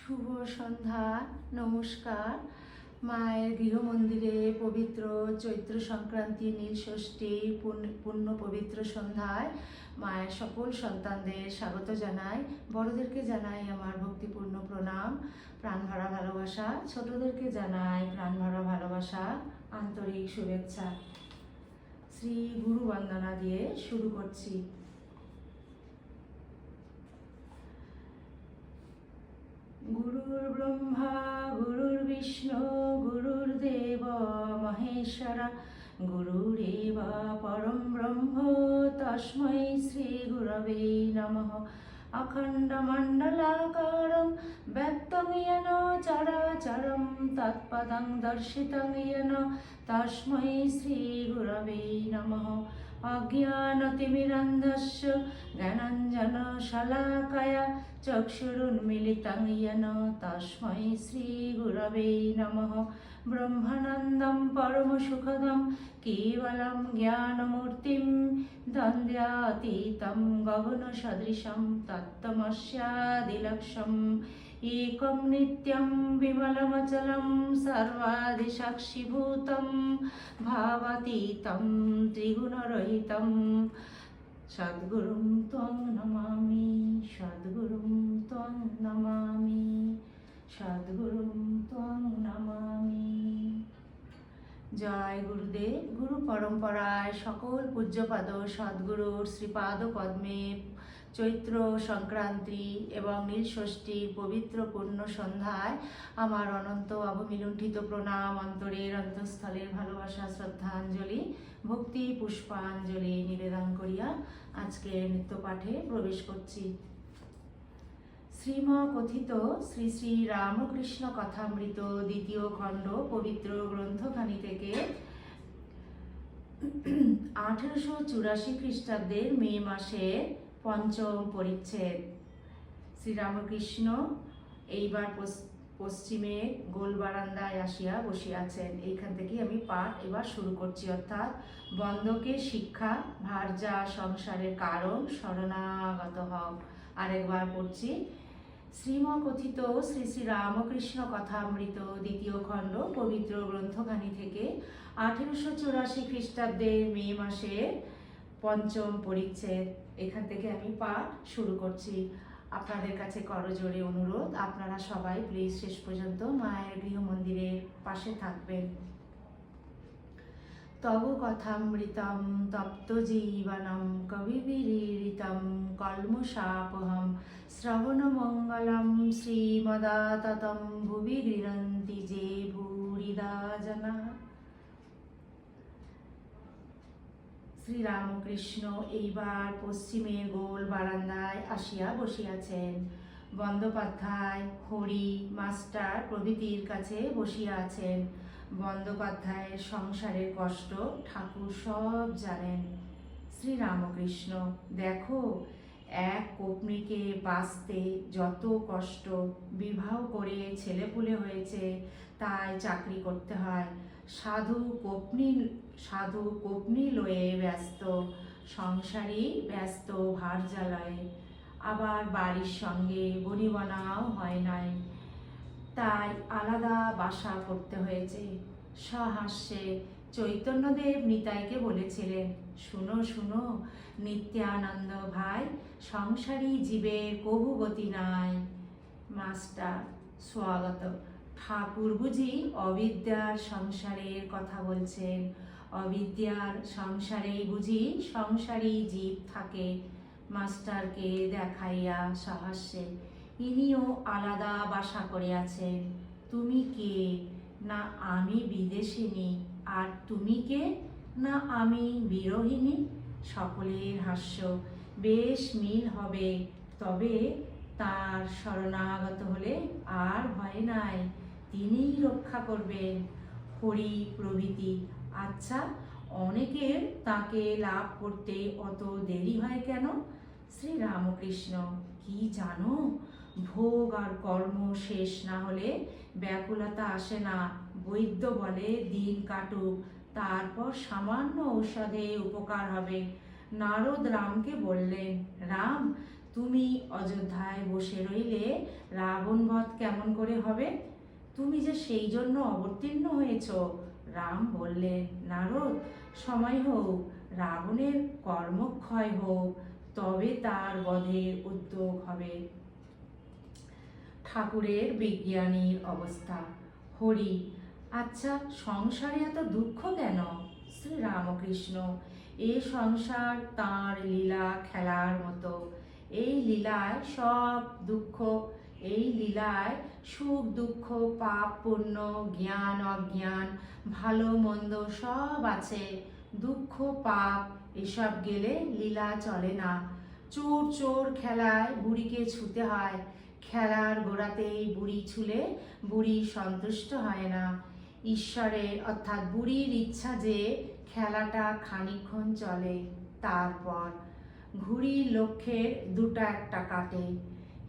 শুভ সন্ধ্যা। নমস্কার। মায়ের গৃহমন্দিরে পবিত্র চৈত্র সংক্রান্তি নীলষষ্ঠী পূর্ণ পবিত্র সন্ধ্যায় মায়ের সকল সন্তানদের স্বাগত জানাই। বড়দেরকে জানাই আমার ভক্তিপূর্ণ প্রণাম, প্রাণভরা ভালোবাসা। ছোটদেরকে জানাই প্রাণভরা ভালোবাসা, আন্তরিক শুভেচ্ছা। শ্রী গুরু বন্দনা দিয়ে শুরু করছি। গুরুর ব্রহ্মা গুরুর্বিষ্ণু গুরুর্দেব মহেশ্বরা গুরুরেব পরম ব্রহ্ম তস্मै শ্রী গুরবে নমঃ। অখণ্ডমণ্ডলাকারং ব্যক্तं येन চরাচরং তৎপদং দর্শিतं येन তস্मै শ্রী গুরবে নমঃ। অজ্ঞানতিমিরান্ধস্য জ্ঞানাঞ্জনশলাকয়া চক্ষুরুন্মিলিतं येन তস্मै শ্রী গুরবে নমঃ। ব্রহ্মানন্দং পরমসুখদং কেবলং জ্ঞানমূর্তিং দ্বন্দ্বাতীतं গগনসদৃশं তত্ত্বমস্যাদিলক্ষ্যम् एकं नित्यं विमलमचलं सर्वादिसाक्षिभूतं भावातीतं त्रिगुणरहितं सद्गुरुं त्वं नमामि, सद्गुरुं त्वं नमामि, सद्गुरुं त्वं नमामि। জয় গুরুদেব। গুরু পরম্পরায় সকল পূজ্যপাদ সদ্গুরুর শ্রীপাদ পদ্মে চৈত্র সংক্রান্তি এবং নীলষষ্ঠীর পবিত্র পূর্ণ সন্ধ্যায় আমার অনন্ত অবমিলুণ্ঠিত প্রণাম, অন্তরের অন্তঃস্থলের ভালোবাসা, শ্রদ্ধাঞ্জলি, ভক্তি পুষ্পাঞ্জলি নিবেদন করিয়া আজকে নিত্য পাঠে প্রবেশ করছি। শ্রীম কথিত শ্রী শ্রী রামকৃষ্ণ কথামৃত দ্বিতীয় খণ্ড পবিত্র গ্রন্থখানি থেকে 1884 খ্রিস্টাব্দের মে মাসে পঞ্চম পরিচ্ছেদ। শ্রীরামকৃষ্ণ এইবার পশ্চিমে গোল বারান্দায় আসিয়া বসিয়াছেন। এইখান থেকে আমি পাঠ এবার শুরু করছি, অর্থাৎ বন্ধকে শিক্ষা, ভার্যা সংসারের কারণ, শরণাগত হও। আরেকবার পড়ছি। শ্রীম কথিত শ্রী শ্রী রামকৃষ্ণ কথামৃত দ্বিতীয় খণ্ড পবিত্র গ্রন্থখানি থেকে 1884 খ্রিস্টাব্দের মে মাসে পঞ্চম পরিচ্ছেদ। এখান থেকে আমি পাঠ শুরু করছি। আপনাদের কাছে করজোড়ে অনুরোধ, আপনারা সবাই প্লিজ শেষ পর্যন্ত মায়ের গৃহমন্দিরের পাশে থাকবেন। তব কথামৃতম তপ্ত জীবনম কবিবিরীরিতম কল্মষাপহম শ্রবণমঙ্গলম শ্রীমদাততম ভুবি গৃহন্তি যে ভূরিদা জনা। শ্রীরামকৃষ্ণ এইবার পশ্চিমের গোল বারান্দায় আসিয়া বসিয়াছেন। বন্দ্যোপাধ্যায়, হরি, মাস্টার প্রভৃতির কাছে বসিয়া আছেন। বন্দ্যোপাধ্যায়ের সংসারের কষ্ট ঠাকুর সব জানেন। শ্রীরামকৃষ্ণ, দেখো, এক কোপনিকে বাঁচতে যত কষ্ট, বিবাহ করে ছেলেপুলে হয়েছে, তাই চাকরি করতে হয়। সাধু কোপনি লয়ে ব্যস্ত, সংসারী ব্যস্ত ভারজালয়ে, আবার বাড়ির সঙ্গে বনিবনাও হয় নাই, তাই আলাদা বাসা করতে হয়েছে। সহাস্যে চৈতন্যদেব নিতাইকে বলেছিলেন, শুনো শুনো নিত্যানন্দ ভাই, সংসারী জীবের কভু গতি নাই। মাস্টার, স্বাগত। ঠাকুর বুঝি অবিদ্যার সংসারের কথা বলছেন? অবিদ্যার সংসারেই বুঝি সংসারী জীব থাকে। মাস্টারকে দেখাইয়া সহাস্যে, ইনিও আলাদা বাসা করিয়াছেন। তুমি কে? না আমি বিদেশিনী। আর তুমি কে? না আমি বিরহিণী। সকলের হাস্য। বেশ মিল হবে, তবে তার শরণাগত হলে আর ভয় নাই, তিনিই রক্ষা করবেন। হরি প্রভৃতি। আচ্ছা, অনেকের তাকে লাভ করতে অত দেরি হয় কেন? শ্রীরামকৃষ্ণ, কি জানো, ভোগ আর কর্ম শেষ না হলে ব্যাকুলতা আসে না। বৈদ্য বলে দিন কাটুক, তারপর সামান্য ঔষধে উপকার হবে। নারদ রামকে বললেন, রাম, তুমি অযোধ্যায় বসে রইলে রাবণ বধ কেমন করে হবে? তুমি যে সেই জন্য অবতীর্ণ হয়েছ। রাম বললেন, নারদ, সময় হোক, রাবণের কর্মক্ষয় হোক, তবে তার বধের উদ্যোগ হবে। ঠাকুরের বিজ্ঞানীর অবস্থা। হরি, আচ্ছা, সংসারে এত দুঃখ কেন? শ্রী রামকৃষ্ণ, এ সংসার তাঁর লীলা খেলার মতো। এই লীলায় সব দুঃখ, এই লীলায় সুখ দুঃখ, পাপ পুণ্য, জ্ঞান অজ্ঞান, ভালো মন্দ সব আছে। দুঃখ পাপ এসব গেলে লীলা চলে না। চোর চোর খেলায় বুড়িকে ছুতে হয়, খেলার গোড়াতেই বুড়ি ছুলে বুড়ি সন্তুষ্ট হয় না। ঈশ্বরের অর্থাৎ বুড়ির ইচ্ছা যে খেলাটা খানিকক্ষণ চলে, তারপর ঘুড়ির লক্ষ্যের দুটা একটা কাটে।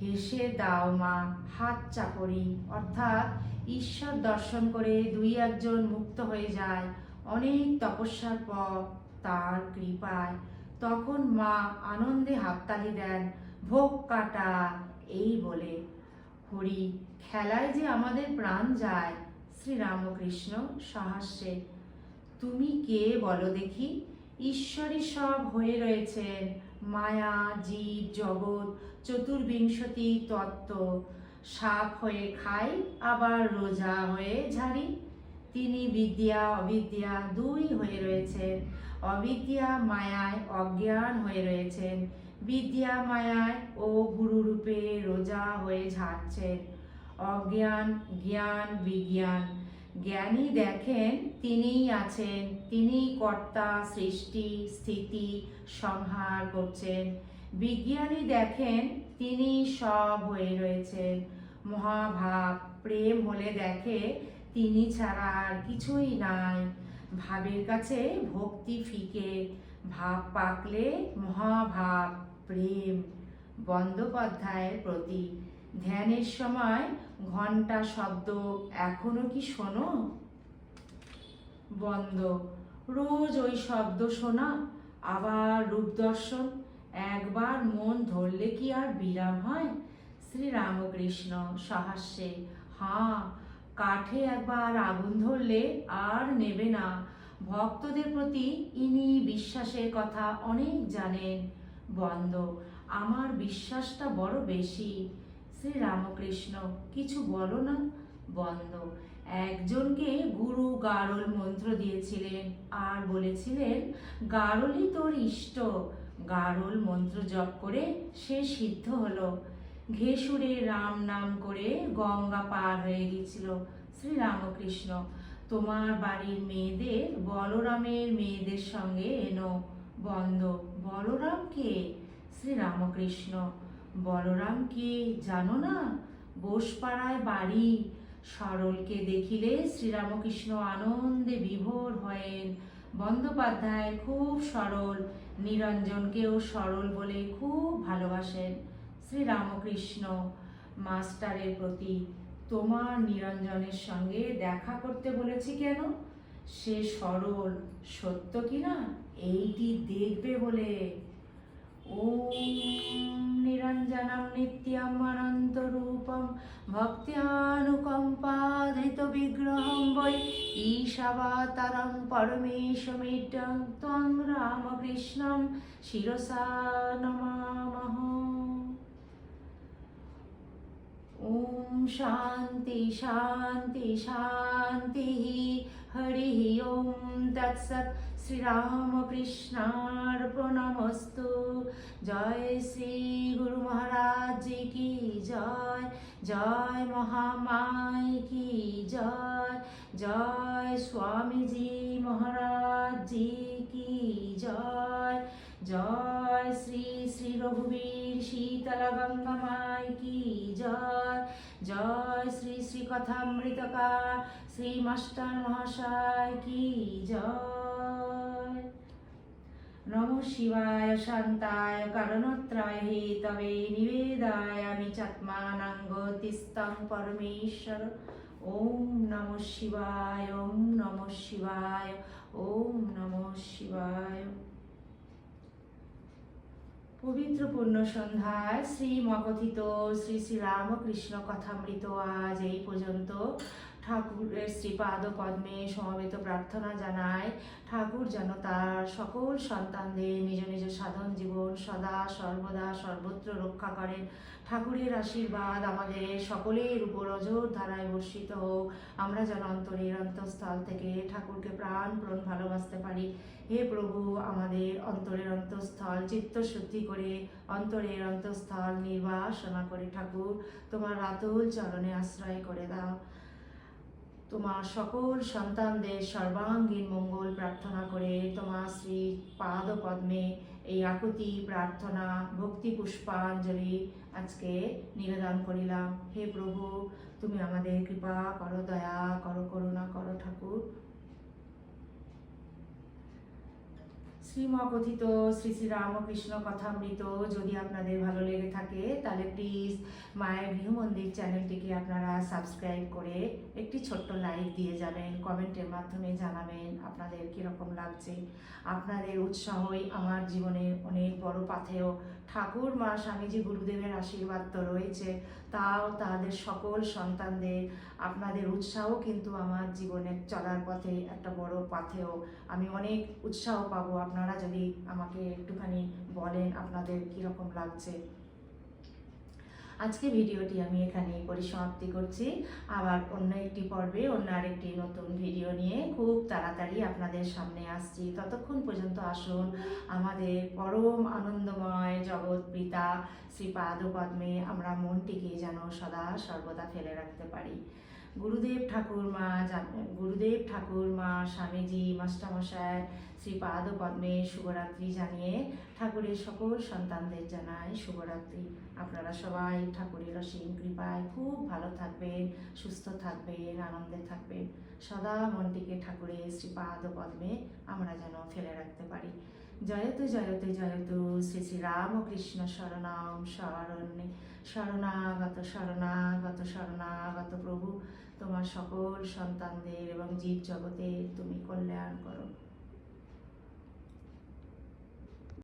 হেসে দাও মা, হাত চাপড়ি, অর্থাৎ ঈশ্বর দর্শন করে দুই একজন মুক্ত হয়ে যায় অনেক তপস্যার পর তার কৃপায়। তখন মা আনন্দে হাততালি দেন, ভোগ কাটা, এই বলে। হরি, খেলায় যে আমাদের প্রাণ যায়। শ্রী রামকৃষ্ণ সহাস্যে, তুমি কে বলো দেখি? ঈশ্বরই সব হয়ে রয়েছেন, মায়া জীব জগৎ চতুর্বিংশতি তত্ত্ব। সাপ হয়ে খাই, আবার রোজা হয়ে ঝাড়ি। তিনি বিদ্যা অবিদ্যা দুই হয়ে রয়েছেন। অবিদ্যা মায়ায় অজ্ঞান হয়ে রয়েছেন, বিদ্যা মায়ায় ও গুরুরূপে রোজা হয়ে ঝাড়ছেন। অজ্ঞান জ্ঞান বিজ্ঞান। জ্ঞানী দেখেন তিনিই আছেন, তিনিই কর্তা, সৃষ্টি স্থিতি সংহার করছেন। বিজ্ঞানী দেখেন তিনি সব হয়ে রয়েছেন। মহাভাব প্রেম হলে দেখে তিনি ছাড়া আর কিছুই নাই। ভাবের কাছে ভক্তি ফিকে, ভাব পাকলে মহাভাব প্রেম। বন্দ্যোপাধ্যায়ের প্রতি। ধ্যানের সময় ঘণ্টা শব্দ এখনো কি শোনো? বন্ধ, রোজ ওই শব্দ শোনা, আবার রূপ দর্শন। একবার মন ধরলে কি আর বিরাম হয়? শ্রী রামকৃষ্ণ সহাস্যে, হাঁ, কাঠে একবার আগুন ধরলে আর নেবে না। ভক্তদের প্রতি ইনি বিশ্বাসের কথা অনেক জানেন। বন্ধ, আমার বিশ্বাসটা বড় বেশি। শ্রী রামকৃষ্ণ, কিছু বলো না। বন্ধ, একজনকে গুরু গারল মন্ত্র দিয়েছিলেন আর বলেছিলেন, গারলই তোর ইষ্ট। গারল মন্ত্র জপ করে সে সিদ্ধ হলো। ঘেসুরে রাম নাম করে গঙ্গা পার হয়ে গেছিল। শ্রী রামকৃষ্ণ, তোমার বাড়ির মেয়েদের বলরামের মেয়েদের সঙ্গে এনো। বন্ধ, বলরাম কে? শ্রী রামকৃষ্ণ, বলরাম কে জানো না? বোসপাড়ায় বাড়ি। সরলকে দেখিলে শ্রীরামকৃষ্ণ আনন্দে বিভোর হয়েন। বন্দ্যোপাধ্যায় খুব সরল, নিরঞ্জনকেও সরল বলে খুব ভালোবাসেন। শ্রী রামকৃষ্ণ মাস্টারের প্রতি, তোমার নিরঞ্জনের সঙ্গে দেখা করতে বলেছি কেন? সে সরল, সত্য কিনা এইটি দেখবে বলে। ওম নিরঞ্জনম নিত্যম অনন্ত রূপম ভক্ত্যানুকম্পাধৃত বিগ্রহম বৈ ঈশাবতারং পরমেশমিড্ডং ত্বং রামকৃষ্ণং শিরসা নমামহ। ওম শান্তি শান্তি শান্তি। হরি ওম তৎসৎ। শ্রী রামকৃষ্ণার্পণমস্তু। জয় শ্রী গুরু মহারাজ জি কি জয়। জয় মহামাই কি জয়। জয় স্বামীজি মহারাজ জি কি জয়। জয় শ্রী শ্রী রঘুবীর শীতলা গঙ্গা মাই কি জয়। জয় শ্রী শ্রী কথামৃতকার শ্রী মাস্টার মহাশয় কি জয়। নমঃ শিবায় শান্তায় কারণত্রায় হেতবে নিবেদয়ামি চাত্মানাং গতিস্তং পরমেশ্বর। ওম নমঃ শিবায়, ওম নমঃ শিবায়, ওম নমঃ শিবায়। পবিত্র পূর্ণ সন্ধ্যায় শ্রীমকথিত শ্রী শ্রী রামকৃষ্ণ কথামৃত আজ এই পর্যন্ত। ঠাকুরের শ্রীপাদ পদ্মে সমবেত প্রার্থনা জানায় ঠাকুর যেন তার সকল সন্তানদের নিজ নিজ সাধন জীবন সদা সর্বদা সর্বত্র রক্ষা করেন। ঠাকুরের আশীর্বাদ আমাদের সকলের উপর অজর ধারায় বর্ষিত হোক। আমরা যেন অন্তরের অন্তঃস্থল থেকে ঠাকুরকে প্রাণপণ ভালোবাসতে পারি। হে প্রভু, আমাদের অন্তরের অন্তঃস্থল চিত্ত শুদ্ধি করে অন্তরের অন্তঃস্থল নির্বাসনা করে ঠাকুর তোমার রাতুল চরণে আশ্রয় করে দাও। তোমার সকল সন্তানদের সর্বাঙ্গীন মঙ্গল প্রার্থনা করে তোমার শ্রী পাদ পদ্মে এই আকুতি প্রার্থনা ভক্তি পুষ্পাঞ্জলি আজকে নিবেদন করিলাম। হে প্রভু, তুমি আমাদের কৃপা করো, দয়া করো, করুণা করো ঠাকুর। শ্রীমকথিত শ্রী শ্রী রামকৃষ্ণ কথামৃত যদি আপনাদের ভালো লেগে থাকে তাহলে প্লিজ মায়ের গৃহমন্দির চ্যানেলটিকে আপনারা সাবস্ক্রাইব করে একটি ছোট্ট লাইক দিয়ে যাবেন, কমেন্টের মাধ্যমে জানাবেন আপনাদের কীরকম লাগছে। আপনাদের উৎসাহই আমার জীবনের অনেক বড় পাথেয়। ঠাকুর মা স্বামীজি গুরুদেবের আশীর্বাদ তো রয়েছে, তাও তাদের সকল সন্তানদের আপনাদের উৎসাহ কিন্তু আমার জীবনের চলার পথে একটা বড় পাথেয়। আমি অনেক উৎসাহ পাবো আপনারা যদি আমাকে একটুখানি বলেন আপনাদের কীরকম লাগছে। আজকে ভিডিওটি আমি এখানে পরিসমাপ্তি করছি। আবার অন্য একটি পর্বে অন্য আরেকটি নতুন ভিডিও নিয়ে খুব তাড়াতাড়ি আপনাদের সামনে আসছি। ততক্ষণ পর্যন্ত আসুন আমাদের পরম আনন্দময় জগৎ পিতা শ্রীপাদ পদ্মে আমরা মনটিকে যেন সদা সর্বদা ফেলে রাখতে পারি। গুরুদেব ঠাকুর মা স্বামীজি মাস্টারমশাই শ্রীপাদ পদ্মে শুভরাত্রি জানিয়ে ঠাকুরের সকল সন্তানদের জানায় শুভরাত্রি। আপনারা সবাই ঠাকুরের অসীম কৃপায় খুব ভালো থাকবেন, সুস্থ থাকবেন, আনন্দে থাকবেন। সদা মনটিকে ঠাকুরের শ্রীপাদ পদ্মে আমরা যেন ফেলে রাখতে পারি। জয়তু জয়তু জয়তু শ্রী শ্রী রামকৃষ্ণ শরণাম শরণ্যে। শরণাগত শরণাগত শরণাগত প্রভু, তোমার সকল সন্তানদের এবং জীব জগতের তুমি কল্যাণ করো।